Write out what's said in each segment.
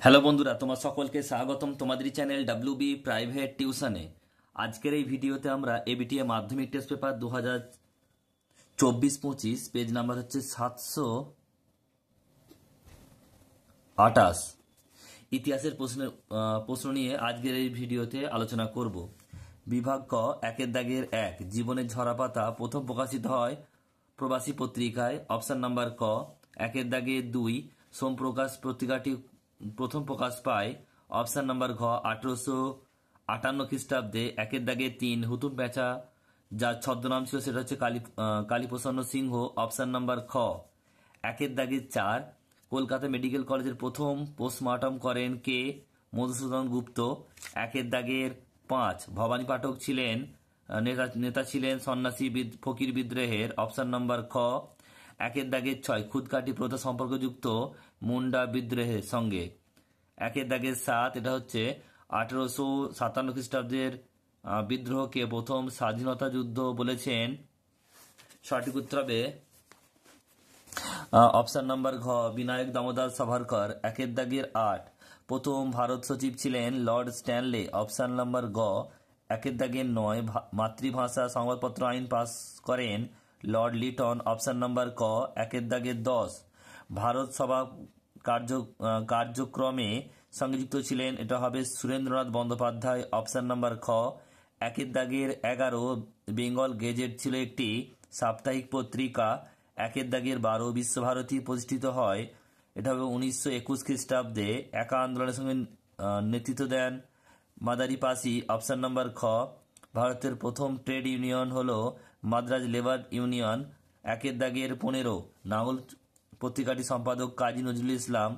Hello বন্ধুরা, তোমার সকলকে স্বাগতম তোমাদের চ্যানেল ডাব্লিউবি প্রাইভেট টিউশনে। আজকের এই ভিডিওতে আমরা এবিটিএ মাধ্যমিক টেস্ট পেপার 2024-25 পেজ নাম্বার হচ্ছে 728 ইতিহাসের প্রশ্ন নিয়ে আজকের এই ভিডিওতে আলোচনা করব। বিভাগ ক, একের দাগের 1, জীবনের ঝরাপাতা প্রথম প্রকাশিত হয় প্রবাসী পত্রিকায়। অপশন নাম্বার ক। একের দাগের 2, সোমপ্রকাশ পত্রিকাটি প্রথম প্রকাশ পায়। অপশন নাম্বার ঘ, 1858 খ্রিস্টাব্দে। একের দাগে 3, হুতুম প্যাঁচা যার ছদ্মনাম ছিল সেটা হচ্ছে কালীপ্রসন্ন সিংহ। অপশন নাম্বার খ। একের দাগে 4, কলকাতা মেডিকেল কলেজের প্রথম পোস্টমর্টম করেন কে? মধুসূদন গুপ্ত। একের দাগের 5, ভবানী পাঠক ছিলেন নেতা ছিলেন সন্ন্যাসী ফকির বিদ্রোহের। অপশন নাম্বার খ। একের দাগের 6, খুদকাঠি প্রথা সম্পর্কযুক্ত মুন্ডা বিদ্রোহের সঙ্গে। একের দাগের 7, এটা হচ্ছে 1857 খ্রিস্টাব্দের বিদ্রোহকে প্রথম স্বাধীনতা যুদ্ধ বলেছেন। সঠিক উত্তর হবে অপশন নাম্বার ঘ, বিনায়ক দামোদর সাভারকর। একের দাগের 8, প্রথম ভারত সচিব ছিলেন লর্ড স্ট্যানলে। অপশন নাম্বার গ। একের দাগের 9, মাতৃভাষা সংবাদপত্র আইন পাস করেন লর্ড লিটন। অপশন নাম্বার ক। একের দাগের 10, ভারত সভা কার্যক্রমে সংযুক্ত ছিলেন, এটা হবে সুরেন্দ্রনাথ বন্দ্যোপাধ্যায়। অপশন নাম্বার খ। একের দাগের 11, বেঙ্গল গেজেট ছিল একটি সাপ্তাহিক পত্রিকা। একের দাগের 12, বিশ্বভারতী প্রতিষ্ঠিত হয়, এটা হবে 1921 খ্রিস্টাব্দে। একা আন্দোলনের সঙ্গে নেতৃত্ব দেন মাদারিপাসি। অপশন নাম্বার খ। ভারতের প্রথম ট্রেড ইউনিয়ন হলো মাদ্রাজ লেবার ইউনিয়ন। একের দাগের 15, নাঙ্গল পত্রিকাটি সম্পাদক কাজী নজরুল ইসলাম।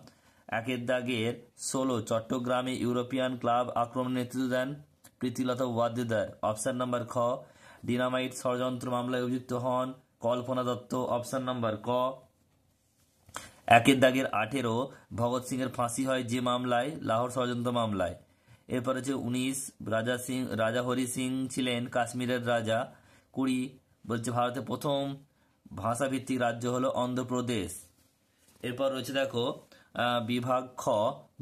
একের দাগের 16, চট্টগ্রামে ইউরোপিয়ান ক্লাব আক্রমণে নেতৃত্ব দেন প্রীতিলতা ওয়াদ্দেদার। অপশন নাম্বার খ। ডিনামাইট ষড়যন্ত্র মামলায় অভিযুক্ত হন কল্পনা দত্ত। অপশন নাম্বার ক। একের দাগের 18, ভগৎ সিং এর ফাঁসি হয় যে মামলায়? লাহোর ষড়যন্ত্র মামলায়। এরপর হচ্ছে 19, রাজা হরি সিং ছিলেন কাশ্মীরের রাজা। 20 বলছে ভারতের প্রথম ভাষাভিত্তিক রাজ্য হলো অন্ধ্রপ্রদেশ। এরপর রয়েছে দেখো বিভাগ খ,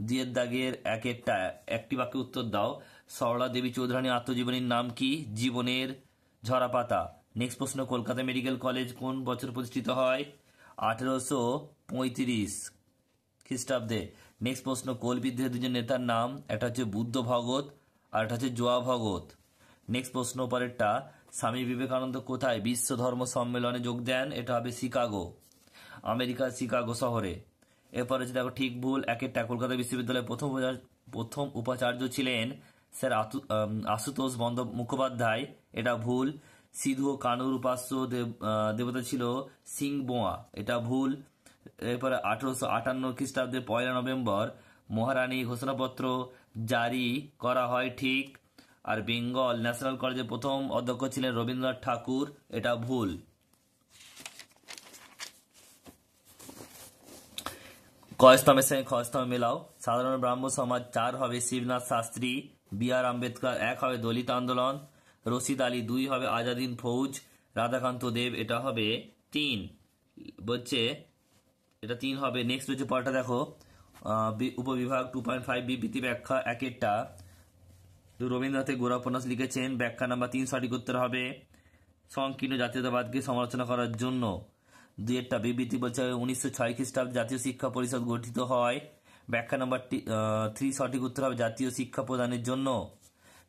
2 দাগের 1-টা একটি বাক্যে উত্তর দাও। সরলা দেবী চৌধুরানী আত্মজীবনীর নাম কি? জীবনের ঝরাপাতা। নেক্সট প্রশ্ন, কলকাতা মেডিকেল কলেজ কোন বছর প্রতিষ্ঠিত হয়? 1835 খ্রিস্টাব্দে। নেক্সট প্রশ্ন, কোল বিদ্রোহের 2জন নেতার নাম, একটা হচ্ছে বুদ্ধ ভগত আর একটা হচ্ছে জোয়া ভগত। নেক্সট প্রশ্ন পরেরটা, স্বামী বিবেকানন্দ কোথায় বিশ্ব ধর্ম সম্মেলনে যোগ দেন? এটা হবে শিকাগো, আমেরিকার শিকাগো শহরে। এরপর হচ্ছে দেখো ঠিক ভুল। একেরটা, কলকাতা বিশ্ববিদ্যালয়ের প্রথম উপাচার্য ছিলেন স্যার আশুতোষ মুখোপাধ্যায়, এটা ভুল। সিধু ও কানুর উপাস্য দেবতা ছিল সিং বোয়া, এটা ভুল। এরপরে 1858 খ্রিস্টাব্দে 1 নভেম্বর মহারানী ঘোষণাপত্র জারি করা হয়, ঠিক। আর বেঙ্গল ন্যাশনাল কলেজের প্রথম অধ্যক্ষ ছিলেন রবীন্দ্রনাথ ঠাকুর, এটা ভুল। ক স্তম্ভের সঙ্গে খ স্তম্ভ মেলাও। সাধারণ ব্রাহ্ম সমাজ 4 হবে শিবনাথ শাস্ত্রী। বি আর আম্বেদকর 1 হবে দলিত আন্দোলন। রশিদ আলী 2 হবে আজাদিন ফৌজ। রাধাকান্ত দেব এটা হবে 3, বলছে এটা 3 হবে। নেক্সট হচ্ছে পরটা দেখো উপবিভাগ 2.5 বিবৃতি ব্যাখ্যা। একেরটা, রবীন্দ্রনাথের গোড়া উপন্যাস লিখেছেন, ব্যাখ্যা নাম্বার 3 সঠিক উত্তর হবে সংকীর্ণ জাতীয়তাবাদকে সমালোচনা করার জন্য। 2-টা বিবৃতি বলছে 1906 খ্রিস্টাব্দে জাতীয় শিক্ষা পরিষদ গঠিত হয়, ব্যাখ্যা নাম্বার 3 সঠিক উত্তর হবে জাতীয় শিক্ষা প্রদানের জন্য।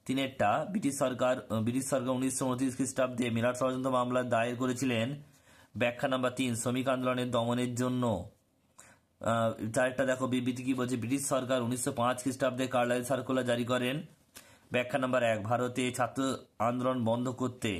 3-টা, ব্রিটিশ সরকার 1929 খ্রিস্টাব্দে মিরাট ষড়যন্ত্র মামলা দায়ের করেছিলেন, ব্যাখ্যা নাম্বার 3 শ্রমিক আন্দোলনের দমনের জন্য। 4-টা দেখো বিবৃতি কি বলছে, ব্রিটিশ সরকার 1905 খ্রিস্টাব্দে কার্লাইল সার্কুলার জারি করেন, ব্যাখ্যা নাম্বার 1 ভারতে ছাত্র আন্দোলন বন্ধ করতে।